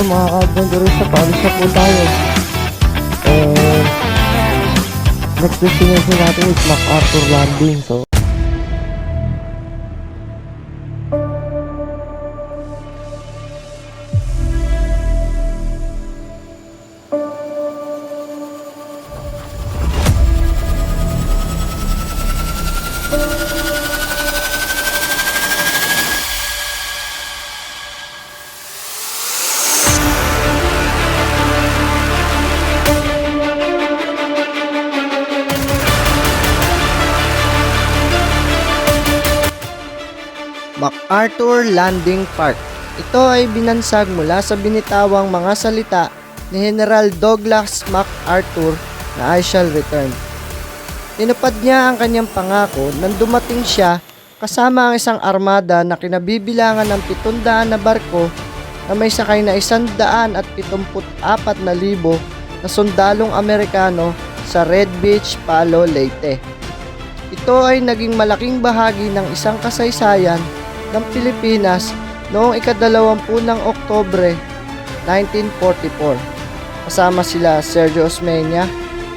mga ka-adventurista, paalis na po tayo. And next destination natin is MacArthur Landing. So MacArthur Landing Park. Ito ay binansag mula sa binitawang mga salita ni General Douglas MacArthur na I shall return. Tinupad niya ang kanyang pangako nang dumating siya kasama ang isang armada na kinabibilangan ng 700 na barko na may sakay na 174,000 na sundalong Amerikano sa Red Beach, Palo, Leyte. Ito ay naging malaking bahagi ng isang kasaysayan ng Pilipinas noong ika-20 ng Oktubre 1944. Kasama sila Sergio Osmeña,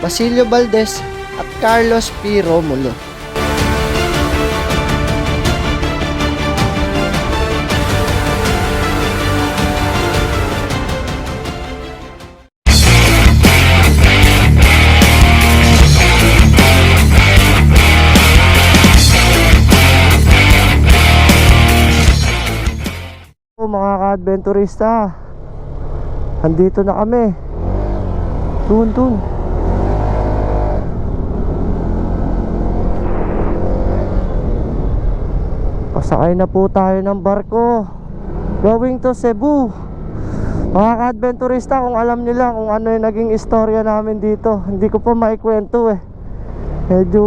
Basilio Valdez at Carlos P. Romulo. Mga ka-adventurista, andito na kami. Dun. Pasakay na po tayo ng barko going to Cebu. Mga ka-adventurista, kung alam nila kung ano yung naging istorya namin dito, hindi ko pa maikwento eh. Medyo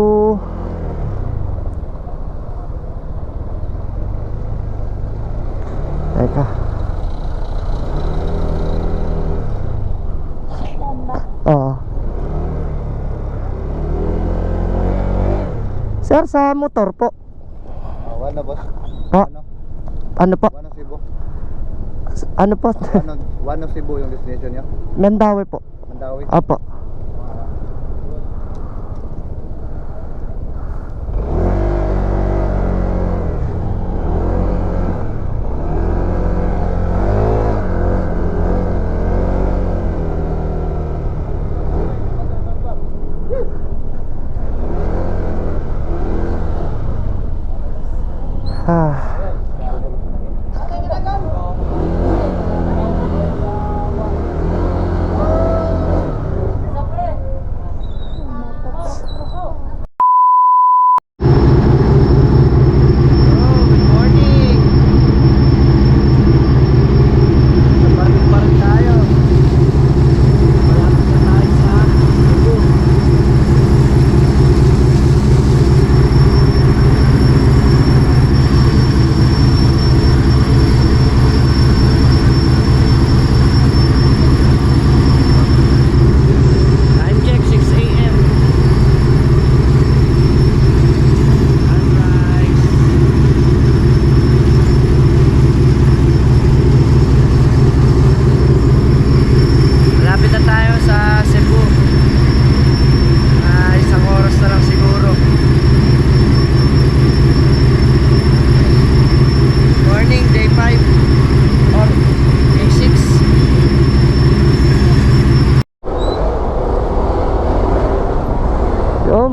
teka. Oo. Sir, sa motor po. Wala boss. Po? Ano po? Wano Cebu. Ano po? Wano Cebu yung destination niya. Mandawi po. Mandawi. Opo.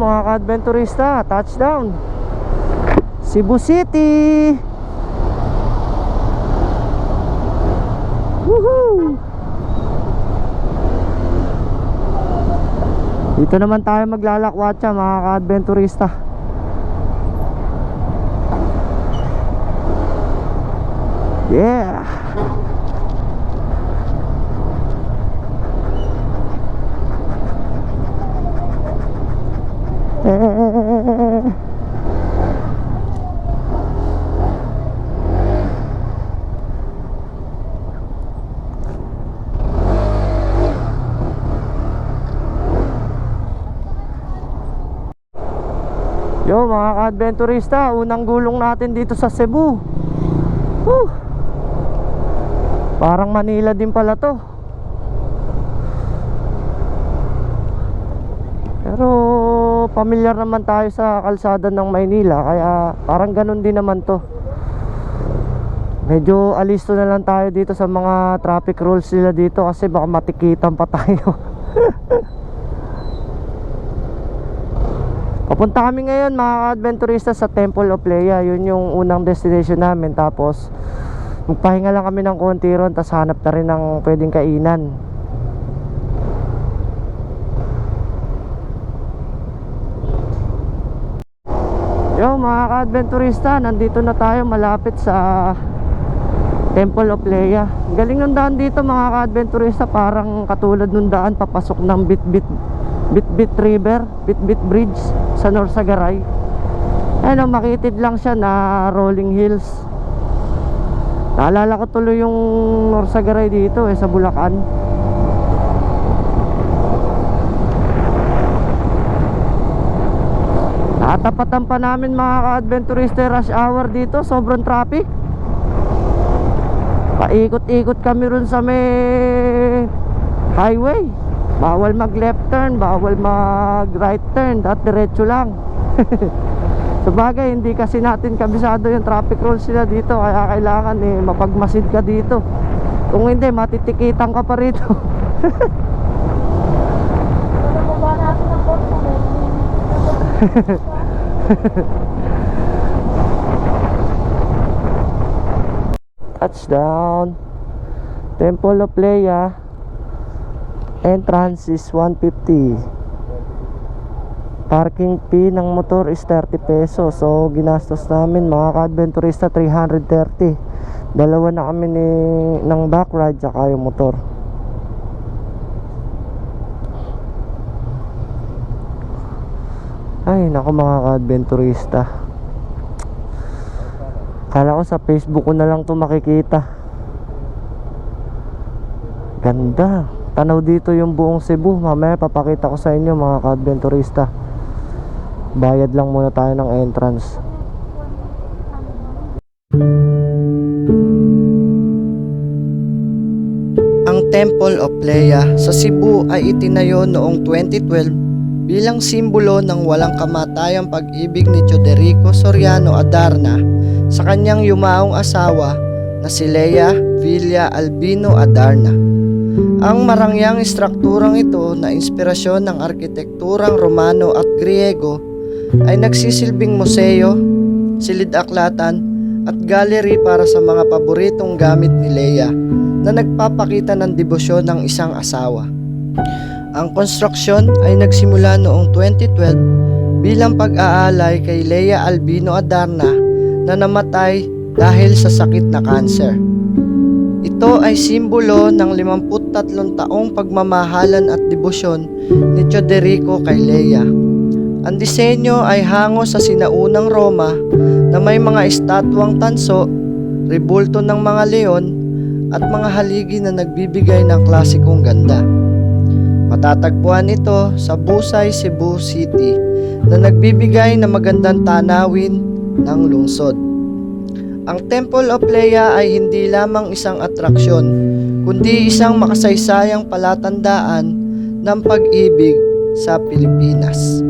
Mga ka-adventurista, touchdown Cebu City. Woohoo! Dito naman tayo maglalakwatsa, mga ka-adventurista. Yeah. Yo mga ka-adventurista, unang gulong natin dito sa Cebu. Parang Manila din pala to. Pero pamilyar naman tayo sa kalsada ng Maynila, kaya parang ganun din naman to. Medyo alisto na lang tayo dito sa mga traffic rules nila dito, kasi baka matikitan pa tayo. Papunta kami ngayon mga adventurista sa Temple of Leia. Yun yung unang destination namin. Tapos magpahinga lang kami ng konti ron, tapos hanap na rin ng pwedeng kainan. Yo mga ka-adventurista, nandito na tayo malapit sa Temple of Leia. Galing ng daan dito mga ka-adventurista, parang katulad ng daan papasok ng Bitbit River, Bitbit Bridge sa Norsagaray. Ayun, makitid lang siya na rolling hills. Naalala ko tuloy yung Norsagaray dito sa Bulacan. Natapatan pa namin mga ka-adventurista rush hour dito, sobrang traffic. Paikot-ikot kami ron sa may highway. Bawal mag left turn, bawal mag right turn, at diretso lang. Sabagay, hindi kasi natin kabisado yung traffic rules sila dito, kaya kailangan mapagmasid ka dito. Kung hindi, matitikitan ka pa rito. Touchdown. Temple of Leia. Entrance is 150. Parking fee ng motor is 30 pesos. So ginastos namin mga ka-adventurista 330. Dalawa na kami ng back ride tsaka yung motor. Ay naku mga ka-adventurista, kala ko sa Facebook ko na lang to makikita. Ganda. Tanaw dito yung buong Cebu. Mamaya papakita ko sa inyo mga ka-adventurista. Bayad lang muna tayo ng entrance. Ang Temple of Leia sa Cebu ay itinayo noong 2012 bilang simbolo ng walang kamatayang pag-ibig ni Teodorico Soriano Adarna sa kanyang yumaong asawa na si Leia Villa Albino Adarna. Ang marangyang istrukturang ito na inspirasyon ng arkitekturang Romano at Griego ay nagsisilbing museo, silid-aklatan at gallery para sa mga paboritong gamit ni Leia na nagpapakita ng debosyon ng isang asawa. Ang konstruksyon ay nagsimula noong 2012 bilang pag-aalay kay Leia Albino Adarna na namatay dahil sa sakit na kanser. Ito ay simbolo ng 53 taong pagmamahalan at debosyon ni Teodorico kay Leia. Ang disenyo ay hango sa sinaunang Roma na may mga estatwang tanso, rebulto ng mga leon at mga haligi na nagbibigay ng klasikong ganda. Matatagpuan ito sa Busay, Cebu City na nagbibigay ng magandang tanawin ng lungsod. Ang Temple of Leia ay hindi lamang isang atraksyon, kundi isang makasaysayang palatandaan ng pag-ibig sa Pilipinas.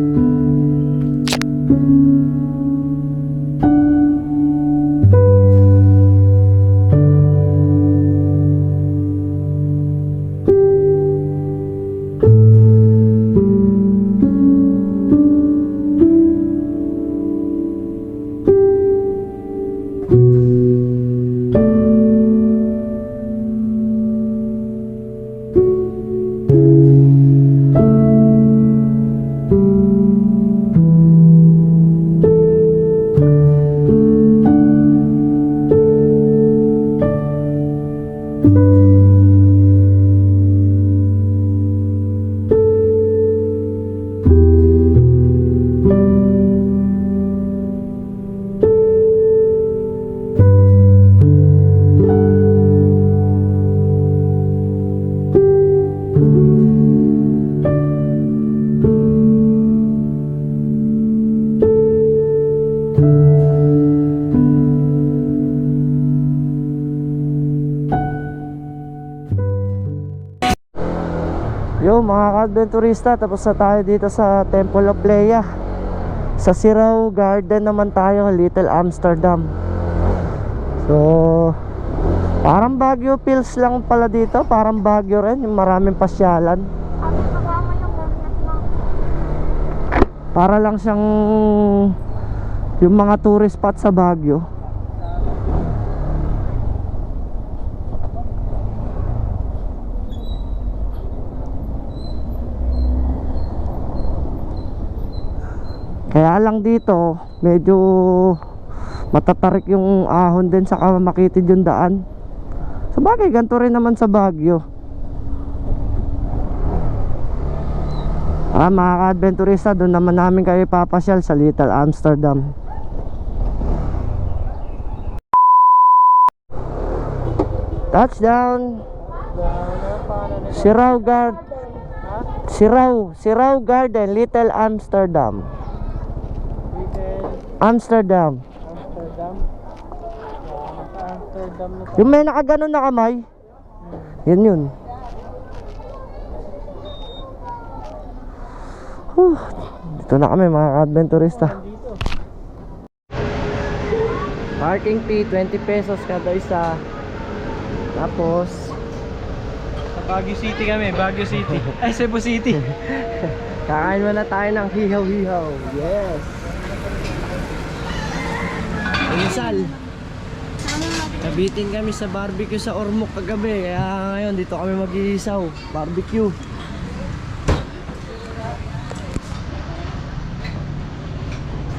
mga ka-adventurista, tapos na tayo dito sa Temple of Leia. Sa Sirao Garden naman tayo, Little Amsterdam. So, parang Baguio feels lang pala dito. Parang Baguio rin, yung maraming pasyalan. Para lang siyang yung mga tourist spot sa Baguio. Kaya lang dito, medyo matatarik yung ahon din, saka makitid yung daan. Sa bagay, ganito rin naman sa Baguio. Mga ka-adventurista, doon naman namin kayo papasyal sa Little Amsterdam. Touchdown! Sirao Garden, Little Amsterdam. Amsterdam. Yung may nakaganon na kamay. Yun. Dito na kami mga ka-adventurista. Parking fee 20 pesos kada isa. Tapos Sa Baguio City kami, Baguio City. Ay, Cebu City. kakain muna tayo ng hihaw-hihaw. Yes. Minsan nabitin kami sa barbecue sa Ormoc kagabi, kaya ngayon dito kami mag-iisaw barbecue.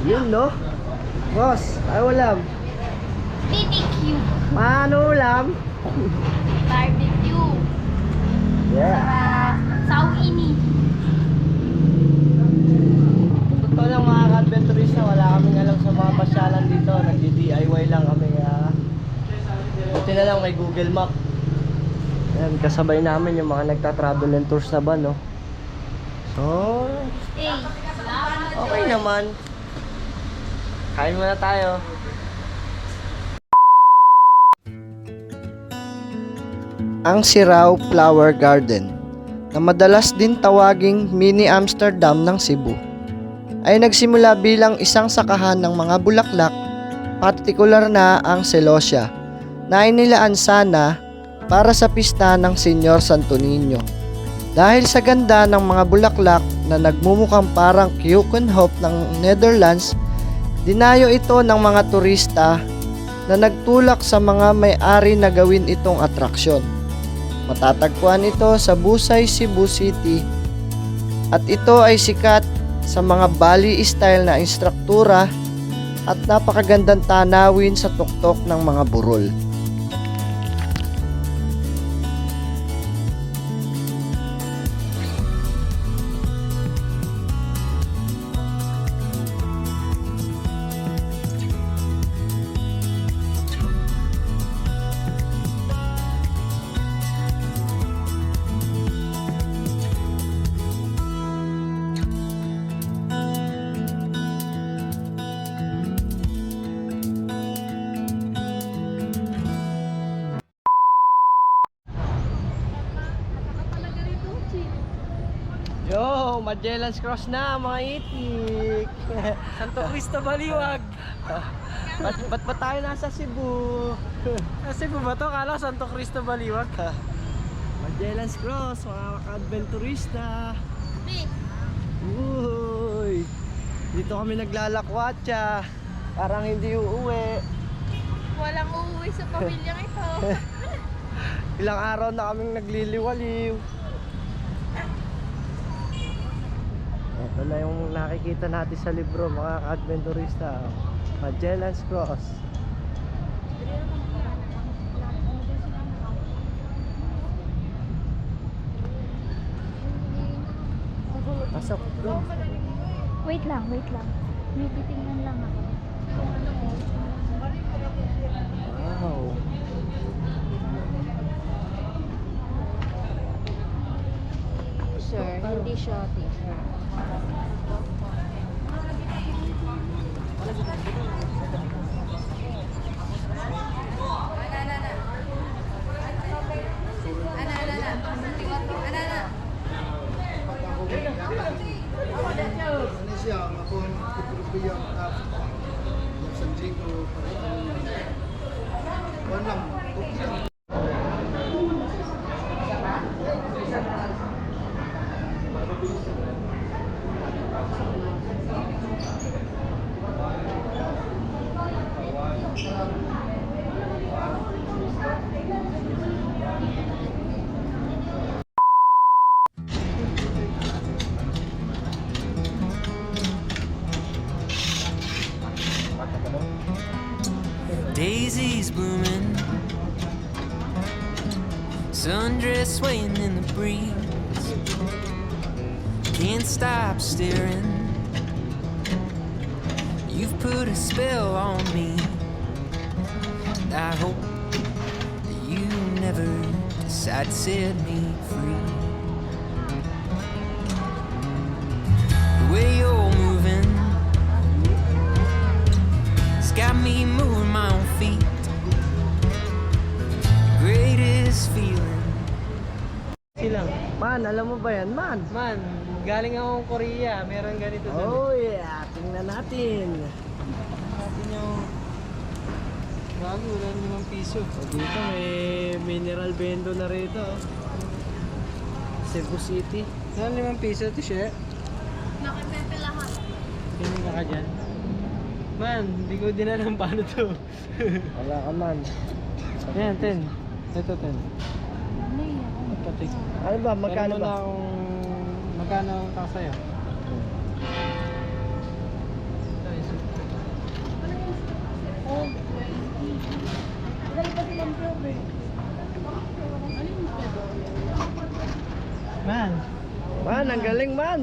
Yun no? Boss, ay ulam. BBQ. Paano ulam? Barbecue. Yeah. Sao ini. Totoo lang mga ka-adventurista, wala kaming alam sa mga pasyalan dito. Nag-DIY lang kami. Buti na lang may Google Map. Ayan, kasabay namin yung mga nagta-travel and tours na ba, no? So, Eh, okay naman. Kain muna tayo. Ang Sirao Flower Garden, na madalas din tawaging Mini Amsterdam ng Cebu, ay nagsimula bilang isang sakahan ng mga bulaklak, partikular na ang celosia, na inilaan sana para sa pista ng Senyor Santo Niño. Dahil sa ganda ng mga bulaklak na nagmumukhang parang Keukenhof ng Netherlands, dinayo ito ng mga turista na nagtulak sa mga may-ari na gawin itong atraksyon. Matatagpuan ito sa Busay, Cebu City, at ito ay sikat sa mga Bali style na istruktura at napakagandang tanawin sa tuktok ng mga burol. Yo, Magellan's Cross na mga itik. Santo Cristo Baliwag. Ba't ba tayo nasa Cebu? Cebu ba to? Kala ko Santo Cristo Baliwag. Magellan's Cross, mga ka-adventurista. be, Uy, dito kami naglalakwatsa. Parang hindi uuwi. walang uuwi sa pamilyang ito. Ilang araw na kaming nagliliwaliw. Ito na yung nakikita natin sa libro, mga ka-adventurista. Magellan's Cross. Pasok. Wait lang. May titingnan lang ako. Wow. Sir, hindi siya teacher. Daisies blooming, sundress swaying in the breeze. Can't stop staring. You've put a spell on me. And I hope that you never decide to set me free. The way you're moving, it's got me moving my own feet. Greatest feeling. Silang. Man, alam mo ba yan, man? Man, galing akong Korea. Meron ganito doon. Oh yeah, tingnan natin. Natin yung bago, wala namang piso. So, dito may mineral bendo na rito. oh. Cebu City. Saan 5 piso ito siya? Nakipepe lahat. Tingin ka dyan. Man, hindi ko din alam paano to. Wala ka man. Yan, 10. Ito 10. Ano yan? Patik. Ano ba, magkano ba? Magkano ang kasaya? Oh, 20. Dali pa silang probe. Ano yung Man, Man, ang galing man.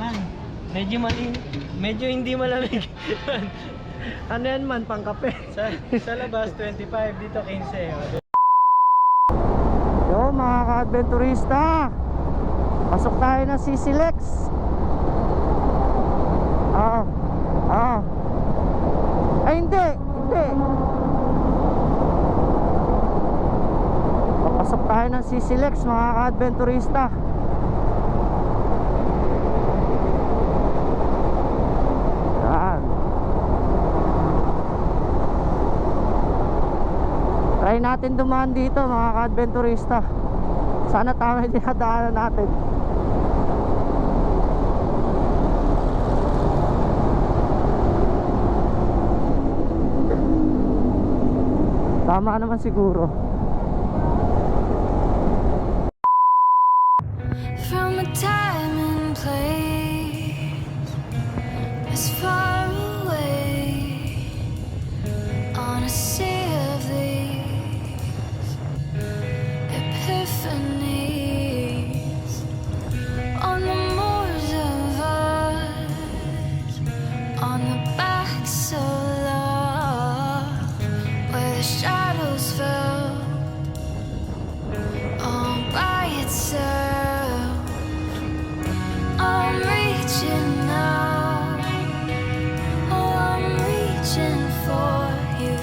man. Medyo hindi malamig. Man, Ano yan man, pangkape. sa labas 25, dito 15. Yo mga ka-adventurista, pasok tayo ng CCLEX. Ay hindi. Papasok tayo ng CCLEX mga ka-adventurista. Yan. Try natin dumaan dito mga ka-adventurista. Sana tama yung dinadaanan natin. Tama naman siguro. From a time and place as far away on a sea of these epiphanies, on the moors of us, on the backs of love, where the shadows fell all by itself. I'm reaching out, oh, I'm reaching for you.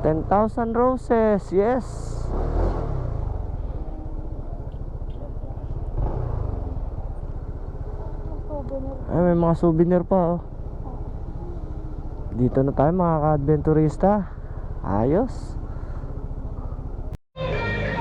10,000 roses, yes. Ay, may mga souvenir pa oh. Dito na tayo mga ka-adventurista. Ayos. Souvenir.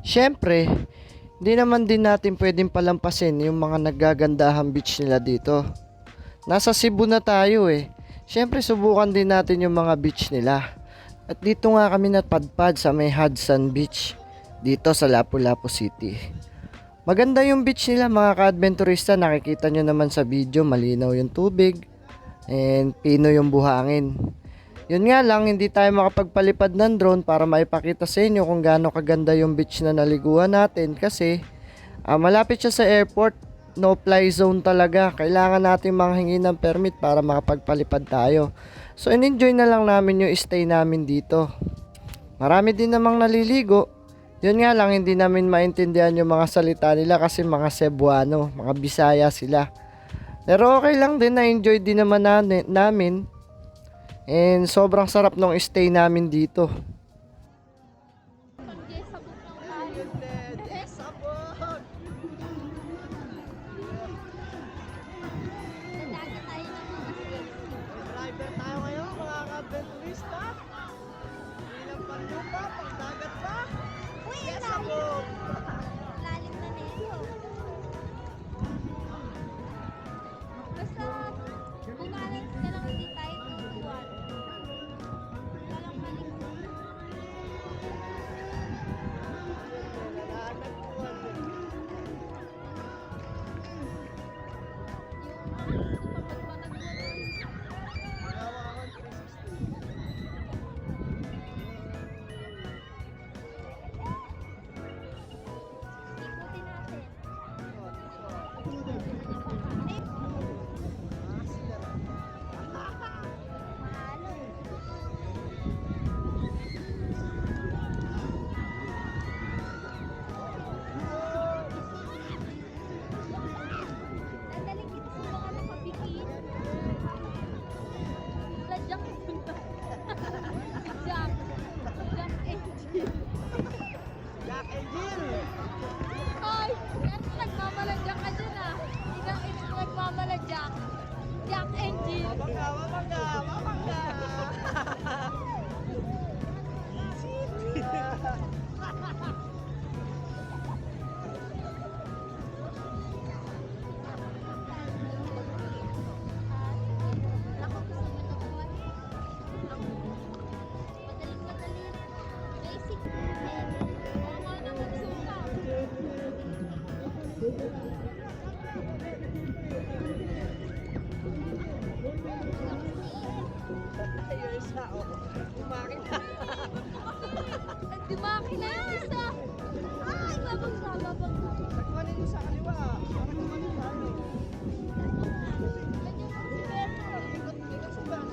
Siyempre, hindi naman din natin pwedeng palampasin yung mga naggagandahang beach nila dito. Nasa Cebu na tayo eh. Siyempre, subukan din natin yung mga beach nila. At dito nga kami napadpad sa may Hudson Beach, dito sa Lapu-Lapu City. Maganda yung beach nila mga ka-adventurista. Nakikita nyo naman sa video, malinaw yung tubig and pino yung buhangin. Yun nga lang, hindi tayo makapagpalipad ng drone para maipakita sa inyo kung gaano kaganda yung beach na naliguan natin kasi malapit siya sa airport, no fly zone talaga. Kailangan natin manghingi ng permit para makapagpalipad tayo. So in-enjoy na lang namin yung stay namin dito. Marami din namang naliligo. Yun nga lang, hindi namin maintindihan yung mga salita nila kasi mga Cebuano, mga Bisaya sila. Pero okay lang din, na-enjoy din naman namin. And sobrang sarap nung stay namin dito. Driver tayo ngayon mga ka-adventurista. Ilang paglupa, pagdagat pa. Yes ako! Lalim na nito. Basta bumalance ka lang, hindi tayo tutuwan. Walang maling. Ay, Kumanin mo sa kaliwa. Para kumanin tayo. Ikot sa back.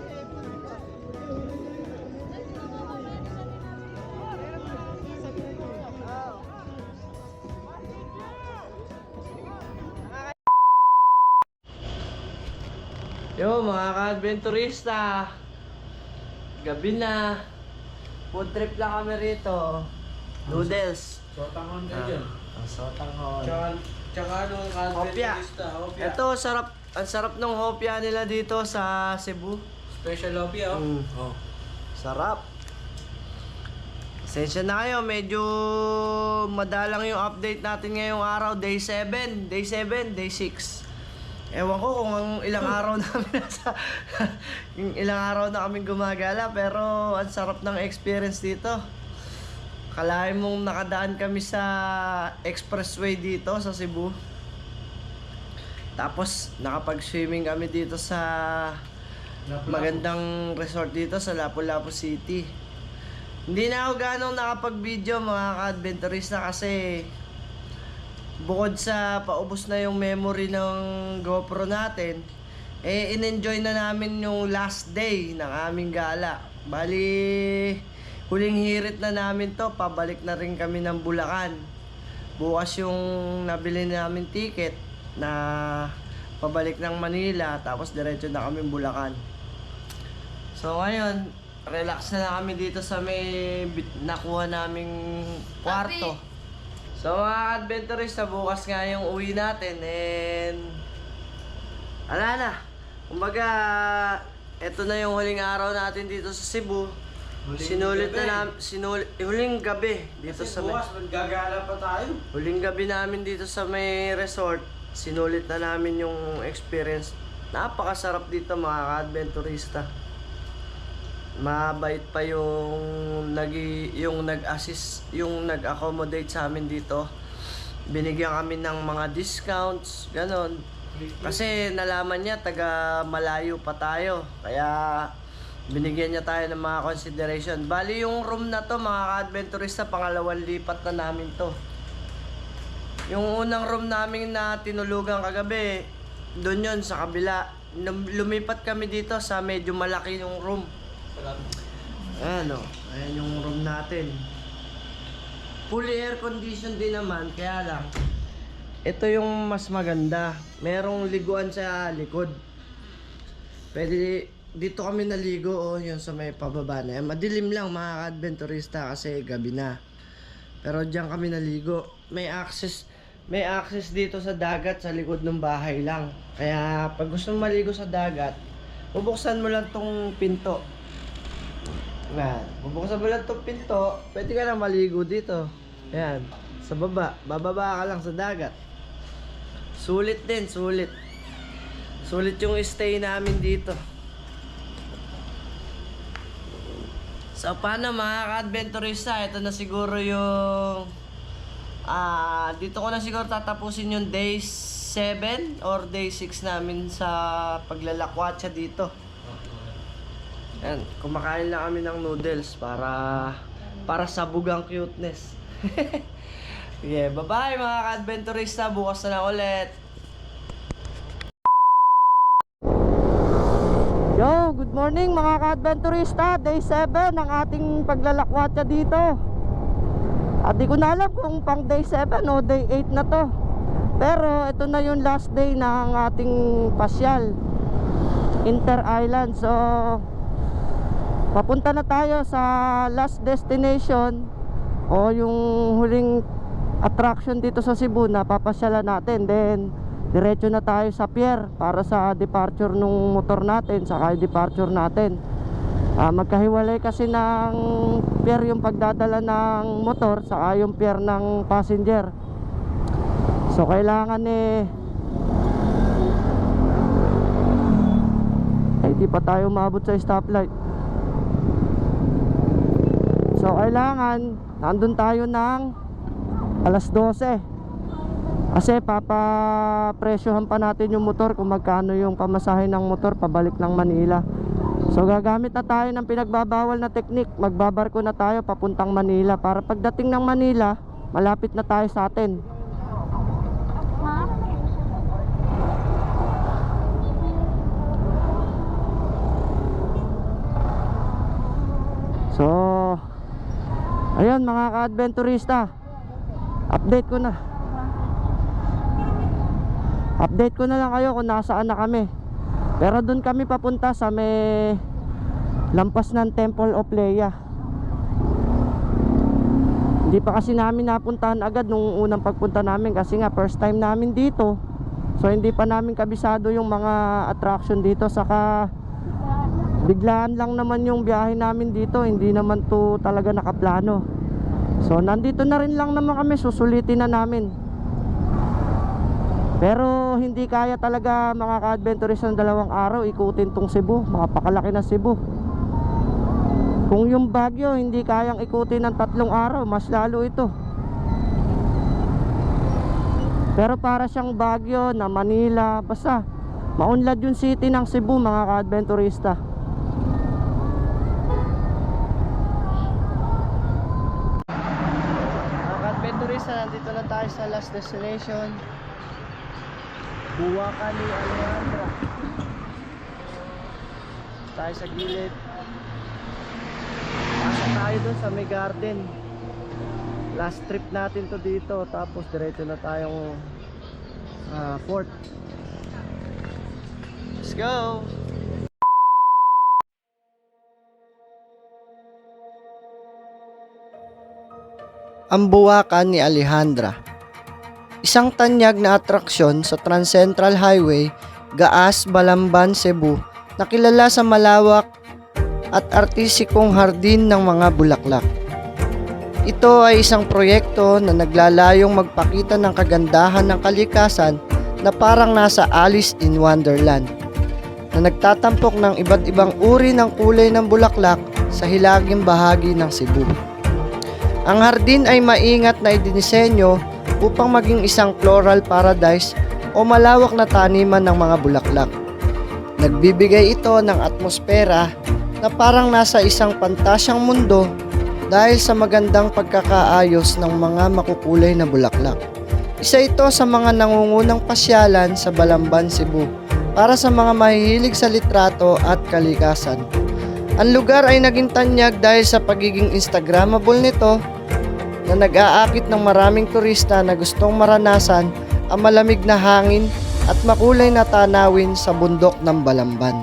Yo mga ka-adventurista, gabi na, food trip lang kami rito. Noodles. Sotanghon Sotanghon. Tsaka ano Hopya. Ito, sarap. Ang sarap ng hopya nila dito sa Cebu. Special hopya oh. Oh. Sarap. Pasensya na kayo, medyo madalang yung update natin ngayong araw, day 7, day 6. Ewan ko kung ang ilang araw namin nasa yung ilang araw na kaming gumagala, pero ang sarap ng experience dito. Kalahin mong nakadaan kami sa expressway dito sa Cebu. Tapos nakapag-swimming kami dito sa magandang resort dito sa Lapu-Lapu City. Hindi na ako ganong nakapag-video mga ka-adventurista kasi bukod sa paubos na yung memory ng GoPro natin, in-enjoy na namin yung last day ng aming gala. Bali, huling hirit na namin to, pabalik na rin kami ng Bulacan. Bukas yung nabili namin ticket na pabalik ng Manila, tapos diretso na kami Bulacan. So ngayon, relax na lang kami dito sa may nakuha naming kwarto. So mga adventurista, bukas nga yung uwi natin and ala na. Kumbaga, eto na yung huling araw natin dito sa Cebu. Sinulit na namin, huling gabi dito sa may, maggagala pa tayo. huling gabi namin dito sa may resort. Sinulit na namin yung experience. Napakasarap dito mga adventurista. Mabait pa yung nag-assist, yung nag-accommodate sa amin dito. Binigyan kami ng mga discounts, ganon. Kasi nalaman niya taga malayo pa tayo. Kaya binigyan niya tayo ng mga consideration. Bali yung room na to mga ka-adventurista, pangalawang lipat na namin to. Yung unang room namin na tinulugan kagabi, doon yun sa kabila. Lumipat kami dito sa medyo malaki yung room. Ayan o, ayan yung room natin. Fully air conditioned din naman, kaya lang ito yung mas maganda. Merong liguan sa likod. Pwede, dito kami naligo o yun sa may pababa na yan. Madilim lang mga ka-adventurista kasi gabi na. Pero diyan kami naligo. May access dito sa dagat sa likod ng bahay lang. Kaya pag gusto mong maligo sa dagat, bubuksan mo lang tong pinto. Yan. Bubuksan mo lang tong pinto, pwede ka na maligo dito. Ayan. Sa baba. Bababa ka lang sa dagat. Sulit din, sulit. Sulit yung stay namin dito. So paano mga ka-adventurista, ito na siguro yung dito ko na siguro tatapusin yung day 7 or day 6 namin sa paglalakwatsa dito. Yan, kumakain lang kami ng noodles para sabog ang cuteness. Yeah, bye-bye mga ka-adventurista, bukas na lang ulit. Yo, good morning mga ka-adventurista. Day 7 ang ating paglalakwatsa dito. At di ko na alam kung pang day 7 o day 8 na to. Pero ito na yung last day ng ating pasyal, Inter Island. So papunta na tayo sa last destination o yung huling attraction dito sa Cebu na papasyalan natin. Then diretso na tayo sa pier para sa departure nung motor natin, saka departure natin. Magkahiwalay kasi ng pier yung pagdadala ng motor saka yung pier ng passenger. So kailangan di pa tayo maabot sa stoplight. So kailangan nandun tayo ng alas 12 kasi papapresyohan pa natin yung motor kung magkano yung pamasahe ng motor pabalik ng Manila. So gagamit na tayo ng pinagbabawal na teknik. Magbabarko na tayo papuntang Manila para pagdating ng Manila, malapit na tayo sa atin. Ha? So ayun mga ka-adventurista, update ko na lang kayo kung nasaan na kami. Pero dun kami papunta sa may lampas ng Temple of Leia. Hindi pa kasi namin napuntahan agad nung unang pagpunta namin, kasi nga first time namin dito. So hindi pa namin kabisado yung mga attraction dito. Saka biglaan lang naman yung biyahe namin dito, hindi naman to talaga nakaplano. So nandito na rin lang naman kami, susulitin na namin. Pero hindi kaya talaga mga ka-adventurist ng 2 araw ikutin tong Cebu, makapakalaki na Cebu. Kung yung Baguio hindi kayang ikutin ng 3 araw, mas lalo ito. Pero para siyang Baguio na Manila, basta maunlad yung city ng Cebu mga ka-adventurista. Mga ka-adventurista, nandito na tayo sa last destination, Buwakan ni Alejandra. Tayo sa gilid. Pasok tayo dun sa may garden. Last trip natin to dito. Tapos diretso na tayong fort. Let's go! Ang Buwakan ni Alejandra, isang tanyag na atraksyon sa Trans Central Highway, Gaas, Balamban, Cebu, na kilala sa malawak at artistikong hardin ng mga bulaklak. Ito ay isang proyekto na naglalayong magpakita ng kagandahan ng kalikasan na parang nasa Alice in Wonderland, na nagtatampok ng iba't ibang uri ng kulay ng bulaklak sa hilaging bahagi ng Cebu. Ang hardin ay maingat na idinisenyo upang maging isang floral paradise o malawak na taniman ng mga bulaklak. Nagbibigay ito ng atmosfera na parang nasa isang pantasyang mundo dahil sa magandang pagkakaayos ng mga makukulay na bulaklak. Isa ito sa mga nangungunang pasyalan sa Balamban, Cebu para sa mga mahihilig sa litrato at kalikasan. Ang lugar ay naging tanyag dahil sa pagiging Instagrammable nito, na nag-aakit ng maraming turista na gustong maranasan ang malamig na hangin at makulay na tanawin sa bundok ng Balamban.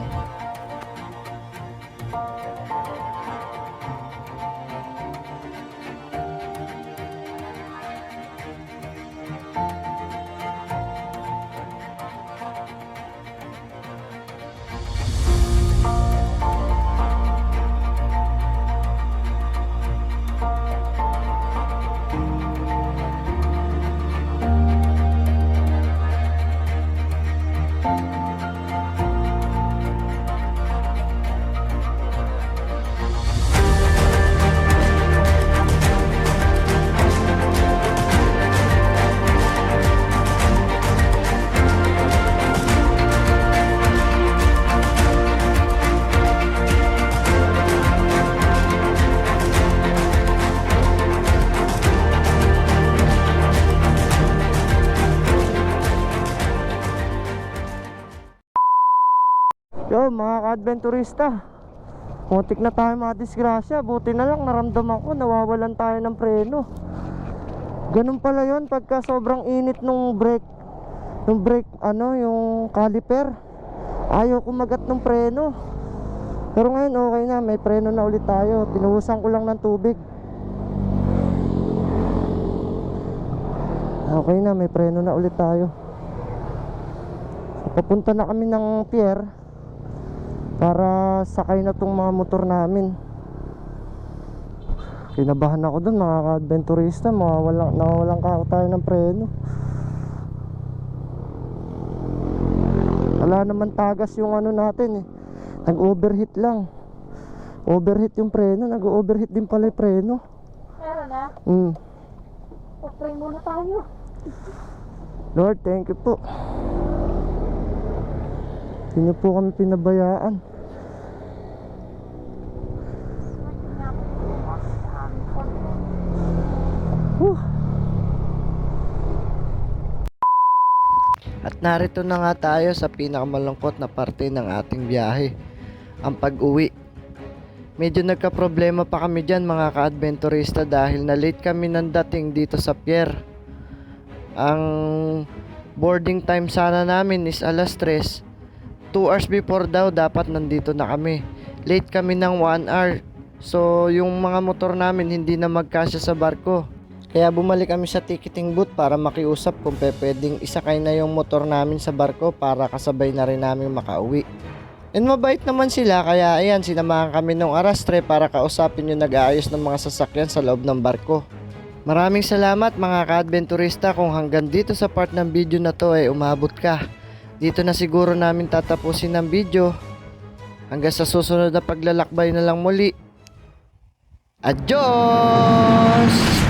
Yo mga ka-adventurista, muntik na tayo madisgrasya. Buti na lang naramdaman ko nawawalan tayo ng preno. Ganun pala yon pagka sobrang init nung brake. Yung caliper, ayaw kumagat ng preno. Pero ngayon okay na, may preno na ulit tayo. Pinuhusan ko lang ng tubig. Okay na, may preno na ulit tayo. So, papunta na kami ng pier para sakay na tong mga motor namin. Kinabahan ako dun mga ka-adventurista, nawawalan ka tayo ng preno. Wala naman tagas yung ano natin eh, nag-overheat lang. Overheat yung preno, nag-overheat din pala yung preno. Meron na? Pag-pray muna tayo. Lord, thank you po. Hindi po kami pinabayaan. narito na nga tayo sa pinakamalungkot na parte ng ating biyahe, ang pag-uwi. Medyo nagka-problema pa kami dyan mga ka-adventurista dahil na-late kami ng dating dito sa pier. Ang boarding time sana namin is alas 3. 2 hours before daw dapat nandito na kami. Late kami ng 1 hour. So yung mga motor namin hindi na magkasya sa barko. Kaya bumalik kami sa ticketing booth para makiusap kung pwedeng isakay na yung motor namin sa barko para kasabay na rin namin makauwi. And mabait naman sila kaya ayan sinamahan kami ng arastre para kausapin yung nag-aayos ng mga sasakyan sa loob ng barko. Maraming salamat mga ka-adventurista kung hanggang dito sa part ng video na to ay umabot ka. Dito na siguro namin tatapusin ang video. Hanggang sa susunod na paglalakbay na lang muli. Adios!